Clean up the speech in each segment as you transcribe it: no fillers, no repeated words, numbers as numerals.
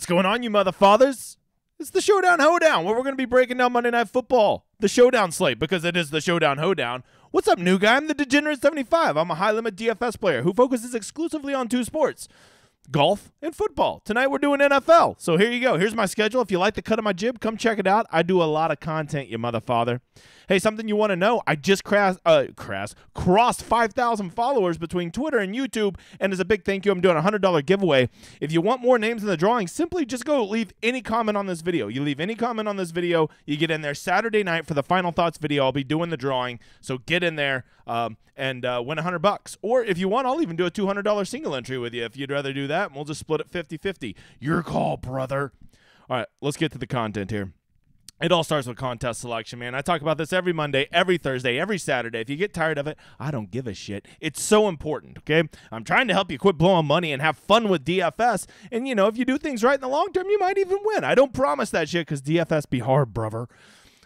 going on, you mother fathers? It's the Showdown Hoedown, where we're going to be breaking down Monday Night Football, the Showdown slate, because it is the Showdown Hoedown. What's up, new guy? I'm the Degenerate 75. I'm a high-limit DFS player who focuses exclusively on two sports, golf and football. Tonight we're doing NFL. So here you go. Here's my schedule. If you like the cut of my jib, come check it out. I do a lot of content, you mother father. Hey, something you want to know, I just crossed 5,000 followers between Twitter and YouTube, and as a big thank you, I'm doing a $100 giveaway. If you want more names in the drawing, simply just go leave any comment on this video. You leave any comment on this video, you get in there Saturday night for the Final Thoughts video. I'll be doing the drawing, so get in there and win $100. Or if you want, I'll even do a $200 single entry with you if you'd rather do that, and we'll just split it 50-50. Your call, brother. All right, let's get to the content here. It all starts with contest selection, man. I talk about this every Monday, every Thursday, every Saturday. If you get tired of it, I don't give a shit. It's so important, okay? I'm trying to help you quit blowing money and have fun with DFS. And, you know, if you do things right in the long term, you might even win. I don't promise that shit because DFS be hard, brother.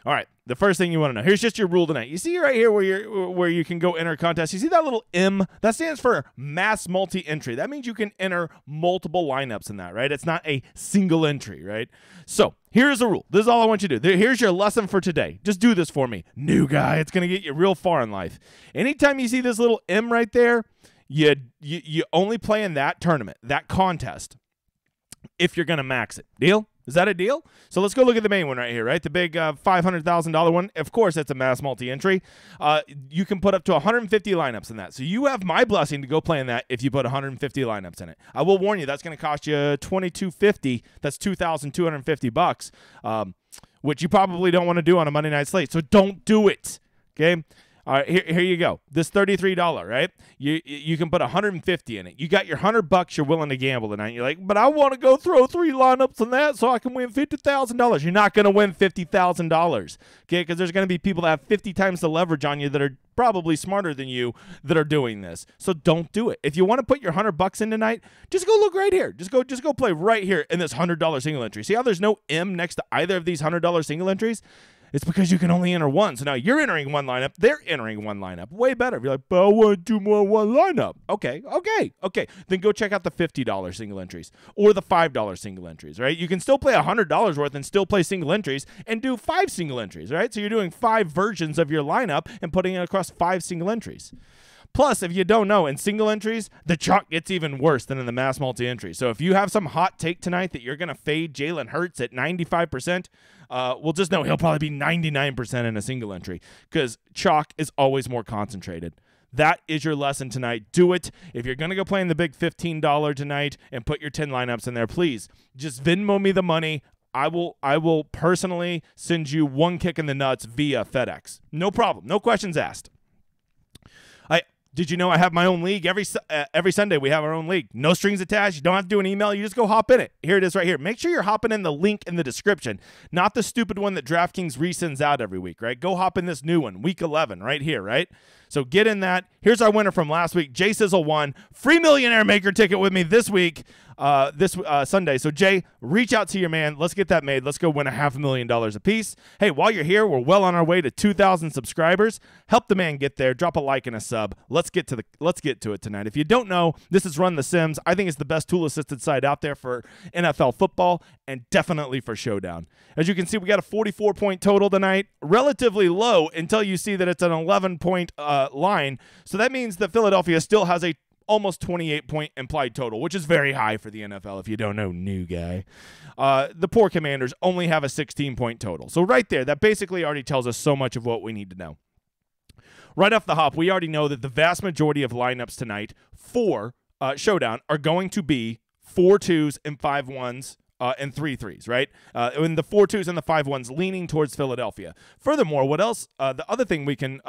All right, the first thing you want to know. Here's just your rule tonight. You see right here where you can go enter a contest. You see that little M? That stands for mass multi-entry. That means you can enter multiple lineups in that, right? It's not a single entry, right? So here's the rule. This is all I want you to do. Here's your lesson for today. Just do this for me. New guy. It's going to get you real far in life. Anytime you see this little M right there, you only play in that tournament, that contest, if you're going to max it. Deal? Is that a deal? So let's go look at the main one right here, right? The big $500,000 one. Of course, it's a mass multi-entry. You can put up to 150 lineups in that. So you have my blessing to go play in that if you put 150 lineups in it. I will warn you, that's going to cost you $2,250. That's $2,250, which you probably don't want to do on a Monday night slate. So don't do it, okay? All right, here you go. This $33, right? You can put 150 in it. You got your $100 you're willing to gamble tonight. You're like, but I want to go throw 3 lineups in that so I can win $50,000. You're not going to win $50,000, okay? Because there's going to be people that have 50 times the leverage on you that are probably smarter than you that are doing this. So don't do it. If you want to put your $100 in tonight, just go look right here. Just go play right here in this $100 single entry. See how there's no M next to either of these $100 single entries? It's because you can only enter one. So now you're entering one lineup. They're entering one lineup. Way better. If you're like, but I want to do more one lineup. Okay. Then go check out the $50 single entries or the $5 single entries, right? You can still play $100 worth and still play single entries and do 5 single entries, right? So you're doing 5 versions of your lineup and putting it across 5 single entries. Plus, if you don't know, in single entries, the chalk gets even worse than in the mass multi-entry. So if you have some hot take tonight that you're going to fade Jalen Hurts at 95%, well, just know he'll probably be 99% in a single entry because chalk is always more concentrated. That is your lesson tonight. Do it. If you're going to go play in the big $15 tonight and put your 10 lineups in there, please just Venmo me the money. I will personally send you one kick in the nuts via FedEx. No problem. No questions asked. Did you know I have my own league? Every Sunday we have our own league. No strings attached. You don't have to do an email. You just go hop in it. Here it is right here. Make sure you're hopping in the link in the description, not the stupid one that DraftKings resends out every week, right? Go hop in this new one, week 11, right here, right? So get in that. Here's our winner from last week. Jay Sizzle won. Free Millionaire Maker ticket with me this week, this Sunday. So, Jay, reach out to your man. Let's get that made. Let's go win $500,000 a piece. Hey, while you're here, we're well on our way to 2,000 subscribers. Help the man get there. Drop a like and a sub. Let's get to it tonight. If you don't know, this is Run the Sims. I think it's the best tool-assisted site out there for NFL football and definitely for Showdown. As you can see, we got a 44-point total tonight. Relatively low until you see that it's an 11-point line. So that means that Philadelphia still has a almost 28-point implied total, which is very high for the NFL if you don't know, new guy. The poor Commanders only have a 16-point total. So right there, that basically already tells us so much of what we need to know. Right off the hop, we already know that the vast majority of lineups tonight for Showdown are going to be 4 2s and 5 1s. And 3 3s, right? And the 4 2s and the 5 1s leaning towards Philadelphia. Furthermore, what else? The other thing we can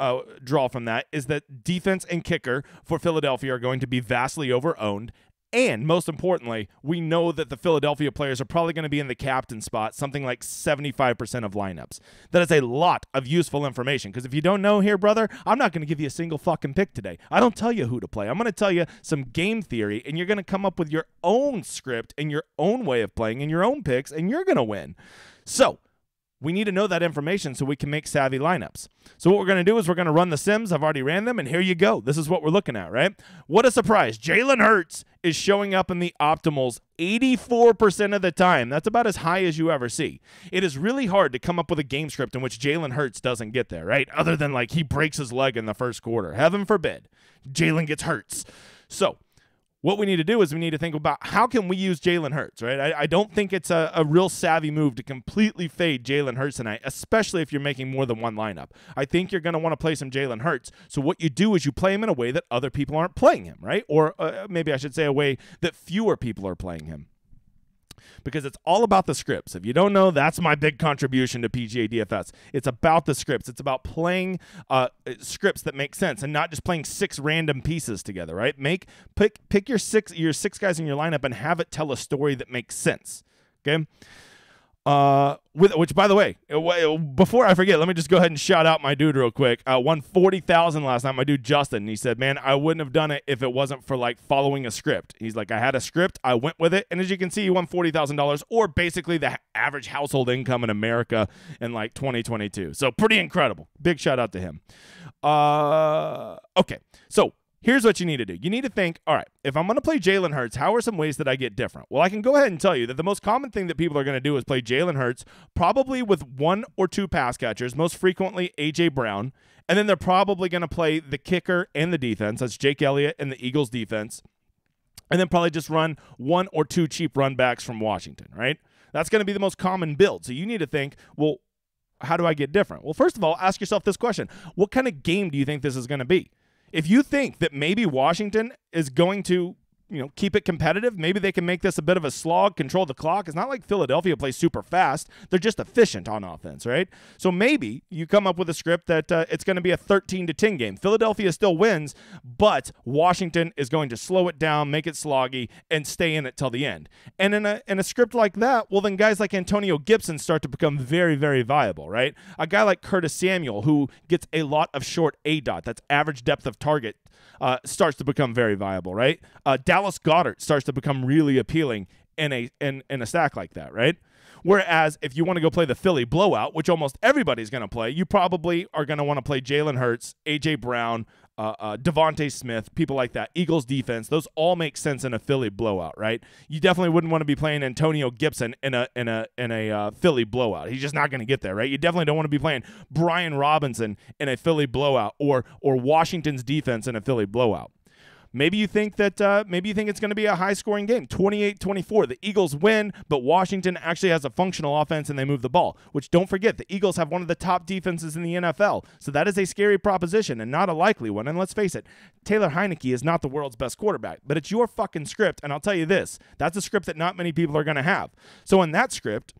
draw from that is that defense and kicker for Philadelphia are going to be vastly over-owned. And most importantly, we know that the Philadelphia players are probably going to be in the captain spot, something like 75% of lineups. That is a lot of useful information because if you don't know here, brother, I'm not going to give you a single fucking pick today. I don't tell you who to play. I'm going to tell you some game theory, and you're going to come up with your own script and your own way of playing and your own picks, and you're going to win. So We need to know that information so we can make savvy lineups. So what we're going to do is we're going to run the sims. I've already ran them, and here you go. This is what we're looking at, right? What a surprise. Jalen Hurts is showing up in the optimals 84% of the time. That's about as high as you ever see. It is really hard to come up with a game script in which Jalen Hurts doesn't get there, right? Other than like he breaks his leg in the first quarter. Heaven forbid. Jalen gets Hurts. So what we need to do is we need to think about how can we use Jalen Hurts, right? I don't think it's a real savvy move to completely fade Jalen Hurts tonight, especially if you're making more than one lineup. I think you're going to want to play some Jalen Hurts. So what you do is you play him in a way that other people aren't playing him, right? Or maybe I should say a way that fewer people are playing him. Because it's all about the scripts. If you don't know, that's my big contribution to PGA DFS. It's about the scripts. It's about playing scripts that make sense and not just playing 6 random pieces together, right? Pick your six guys in your lineup and have it tell a story that makes sense, okay? Which, by the way, before I forget, let me just go ahead and shout out my dude real quick. Won $40,000 last night. My dude Justin. He said, "Man, I wouldn't have done it if it wasn't for like following a script." He's like, "I had a script, I went with it, and as you can see, he won $40,000, or basically the average household income in America in like 2022. So pretty incredible. Big shout out to him." Okay, so here's what you need to do. You need to think, all right, if I'm going to play Jalen Hurts, how are some ways that I get different? Well, I can go ahead and tell you that the most common thing that people are going to do is play Jalen Hurts, probably with 1 or 2 pass catchers, most frequently A.J. Brown, and then they're probably going to play the kicker and the defense. That's Jake Elliott and the Eagles defense, and then probably just run 1 or 2 cheap run backs from Washington, right? That's going to be the most common build. So you need to think, well, how do I get different? Well, first of all, ask yourself this question. What kind of game do you think this is going to be? If you think that maybe Washington is going to, keep it competitive, maybe they can make this a bit of a slog, control the clock. It's not like Philadelphia plays super fast. They're just efficient on offense, right? So maybe you come up with a script that it's going to be a 13-10 game. Philadelphia still wins, but Washington is going to slow it down, make it sloggy, and stay in it till the end. And in a script like that, well, then guys like Antonio Gibson start to become very, very viable, right? A guy like Curtis Samuel, who gets a lot of short ADOT, that's average depth of target, starts to become very viable, right? Dallas Goedert starts to become really appealing in a stack like that, right? Whereas if you want to go play the Philly blowout, which almost everybody's going to play, you probably are going to want to play Jalen Hurts, A.J. Brown, Devontae Smith, people like that, Eagles defense. Those all make sense in a Philly blowout, right? You definitely wouldn't want to be playing Antonio Gibson in a Philly blowout. He's just not going to get there, right? You definitely don't want to be playing Brian Robinson in a Philly blowout or Washington's defense in a Philly blowout. Maybe you think it's going to be a high-scoring game, 28-24. The Eagles win, but Washington actually has a functional offense and they move the ball, which don't forget, the Eagles have one of the top defenses in the NFL. So that is a scary proposition and not a likely one. And let's face it, Taylor Heineke is not the world's best quarterback, but it's your fucking script. And I'll tell you this, that's a script that not many people are going to have. So in that script,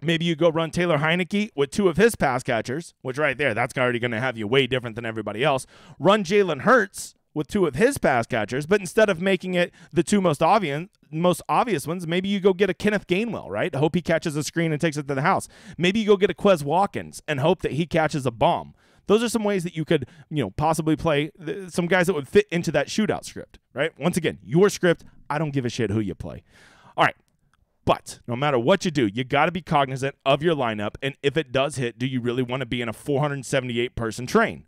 maybe you go run Taylor Heineke with 2 of his pass catchers, which right there, that's already going to have you way different than everybody else. Run Jalen Hurts with 2 of his pass catchers, but instead of making it the 2 most obvious ones, maybe you go get a Kenneth Gainwell, right? Hope he catches a screen and takes it to the house. Maybe you go get a Quez Watkins and hope that he catches a bomb. Those are some ways that you could, possibly play some guys that would fit into that shootout script, right? Once again, your script, I don't give a shit who you play. All right. But no matter what you do, you got to be cognizant of your lineup, and if it does hit, do you really want to be in a 478-person train?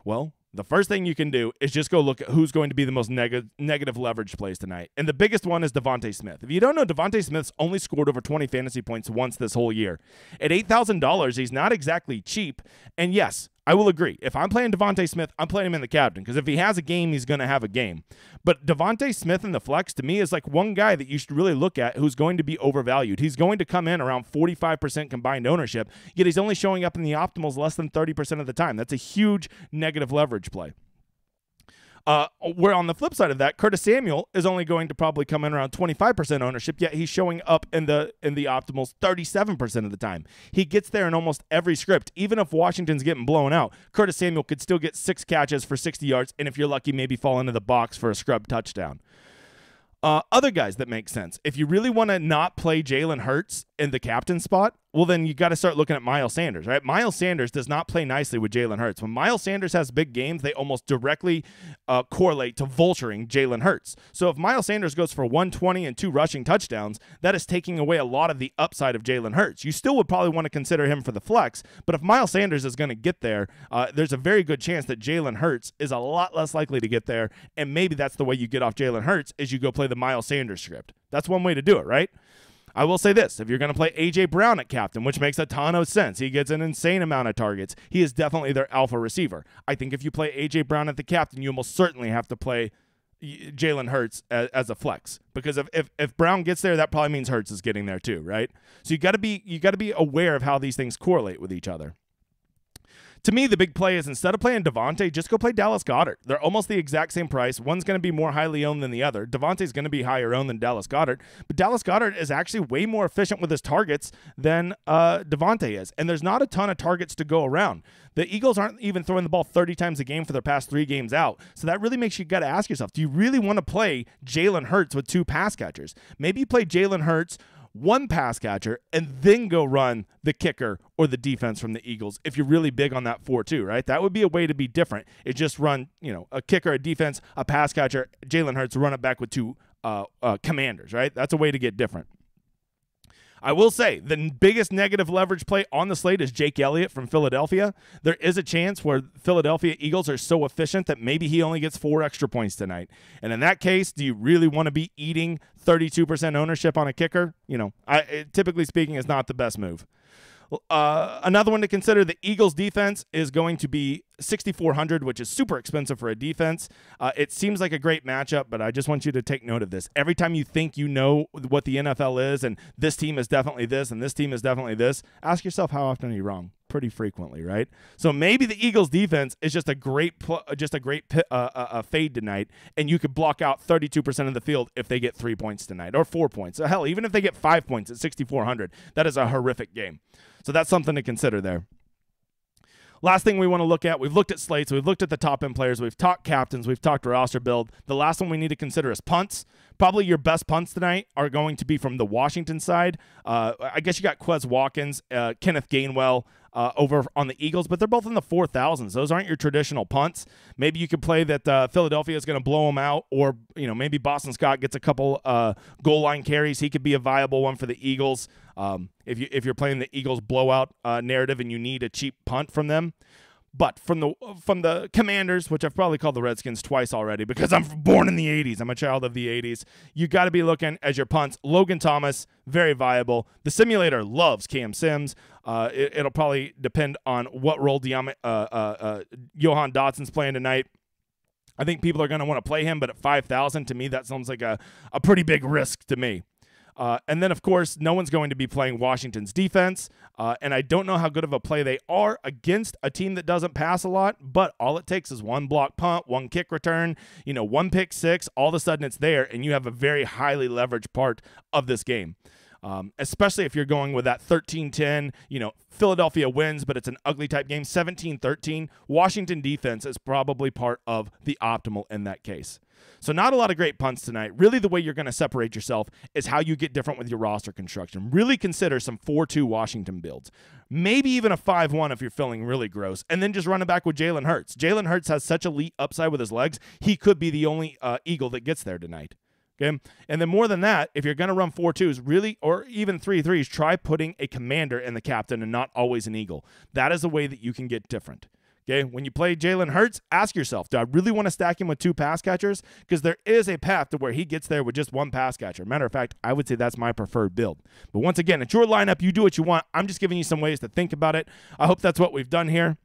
Well, the first thing you can do is just go look at who's going to be the most negative leverage plays tonight. And the biggest one is Devontae Smith. If you don't know, Devontae Smith's only scored over 20 fantasy points once this whole year. At $8,000, he's not exactly cheap. And yes, I will agree. If I'm playing Devontae Smith, I'm playing him in the captain, because if he has a game, he's going to have a game. But Devontae Smith in the flex, to me, is like one guy that you should really look at who's going to be overvalued. He's going to come in around 45% combined ownership, yet he's only showing up in the optimals less than 30% of the time. That's a huge negative leverage play. Where on the flip side of that, Curtis Samuel is only going to probably come in around 25% ownership, yet he's showing up in the optimals 37% of the time. He gets there in almost every script. Even if Washington's getting blown out, Curtis Samuel could still get 6 catches for 60 yards, and if you're lucky, maybe fall into the box for a scrub touchdown. Other guys that make sense. If you really want to not play Jalen Hurts in the captain spot, well, then you got to start looking at Miles Sanders, right? Miles Sanders does not play nicely with Jalen Hurts. When Miles Sanders has big games, they almost directly correlate to vulturing Jalen Hurts. So if Miles Sanders goes for 120 and 2 rushing touchdowns, that is taking away a lot of the upside of Jalen Hurts. You still would probably want to consider him for the flex, but if Miles Sanders is going to get there, there's a very good chance that Jalen Hurts is a lot less likely to get there, and maybe that's the way you get off Jalen Hurts is you go play the Miles Sanders script. That's one way to do it, right? I will say this, if you're going to play A.J. Brown at captain, which makes a ton of sense, he gets an insane amount of targets. He is definitely their alpha receiver. I think if you play A.J. Brown at the captain, you almost certainly have to play Jalen Hurts as a flex, because if Brown gets there, that probably means Hurts is getting there too, right? So you got to be aware of how these things correlate with each other. To me, the big play is instead of playing Devontae, just go play Dallas Goedert. They're almost the exact same price. One's going to be more highly owned than the other. Devontae's going to be higher owned than Dallas Goedert, but Dallas Goedert is actually way more efficient with his targets than Devontae is, and there's not a ton of targets to go around. The Eagles aren't even throwing the ball 30 times a game for their past 3 games out, so that really makes you got to ask yourself, do you really want to play Jalen Hurts with 2 pass catchers? Maybe you play Jalen Hurts, 1 pass catcher, and then go run the kicker or the defense from the Eagles if you're really big on that 4-2, right? That would be a way to be different. It's just run, a kicker, a defense, a pass catcher, Jalen Hurts, run it back with 2 commanders, right? That's a way to get different. I will say the biggest negative leverage play on the slate is Jake Elliott from Philadelphia. There is a chance where Philadelphia Eagles are so efficient that maybe he only gets 4 extra points tonight. And in that case, do you really want to be eating 32% ownership on a kicker? Typically speaking, is not the best move. Another one to consider, the Eagles defense is going to be 6,400, which is super expensive for a defense. It seems like a great matchup, but I just want you to take note of this. Every time you think you know what the NFL is and this team is definitely this and this team is definitely this, ask yourself how often are you wrong? Pretty frequently, right? So maybe the Eagles defense is just a great fade tonight, and you could block out 32% of the field if they get 3 points tonight or 4 points. So hell, even if they get 5 points at 6,400, that is a horrific game. So that's something to consider there. Last thing we want to look at, we've looked at slates, we've looked at the top end players, we've talked captains, we've talked roster build. The last one we need to consider is punts. Probably your best punts tonight are going to be from the Washington side. I guess you got Quez Watkins, Kenneth Gainwell over on the Eagles, but they're both in the 4,000s. Those aren't your traditional punts. Maybe you could play that Philadelphia is going to blow them out, or maybe Boston Scott gets a couple goal line carries. He could be a viable one for the Eagles. If you're playing the Eagles blowout narrative and you need a cheap punt from them. But from the Commanders, which I've probably called the Redskins twice already because I'm born in the 80s. I'm a child of the 80s. You got to be looking as your punts. Logan Thomas, very viable. The simulator loves Cam Sims. It'll probably depend on what role Johan Dotson's playing tonight. I think people are going to want to play him, but at 5,000, to me, that sounds like a pretty big risk to me. And then, of course, no one's going to be playing Washington's defense, and I don't know how good of a play they are against a team that doesn't pass a lot, but all it takes is 1 block punt, 1 kick return, 1 pick six, all of a sudden it's there, and you have a very highly leveraged part of this game. Especially if you're going with that 13-10, Philadelphia wins, but it's an ugly type game, 17-13. Washington defense is probably part of the optimal in that case. So not a lot of great punts tonight. Really, the way you're going to separate yourself is how you get different with your roster construction. Really consider some 4-2 Washington builds. Maybe even a 5-1 if you're feeling really gross. And then just run it back with Jalen Hurts. Jalen Hurts has such elite upside with his legs. He could be the only Eagle that gets there tonight. Okay? And then more than that, if you're going to run 4-2s, really, or even 3-3s, try putting a commander in the captain and not always an Eagle. That is a way that you can get different. Okay, when you play Jalen Hurts, ask yourself, do I really want to stack him with 2 pass catchers? Because there is a path to where he gets there with just 1 pass catcher. Matter of fact, I would say that's my preferred build. But once again, it's your lineup. You do what you want. I'm just giving you some ways to think about it. I hope that's what we've done here.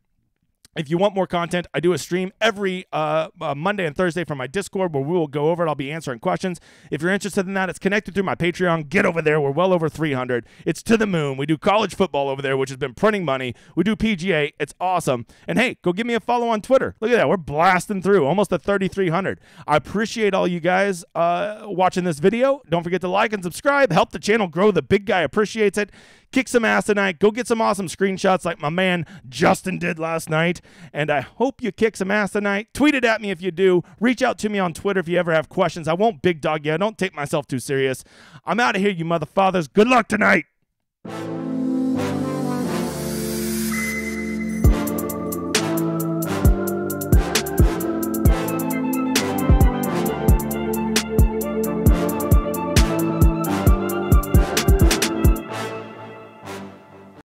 If you want more content, I do a stream every Monday and Thursday from my Discord where we will go over it. I'll be answering questions. If you're interested in that, it's connected through my Patreon. Get over there. We're well over 300. It's to the moon. We do college football over there, which has been printing money. We do PGA. It's awesome. And hey, go give me a follow on Twitter. Look at that. We're blasting through almost at 3,300. I appreciate all you guys watching this video. Don't forget to like and subscribe. Help the channel grow. The big guy appreciates it. Kick some ass tonight. Go get some awesome screenshots like my man Justin did last night. And I hope you kick some ass tonight. Tweet it at me if you do. Reach out to me on Twitter if you ever have questions. I won't big dog you. I don't take myself too serious. I'm out of here, you mother fathers. Good luck tonight.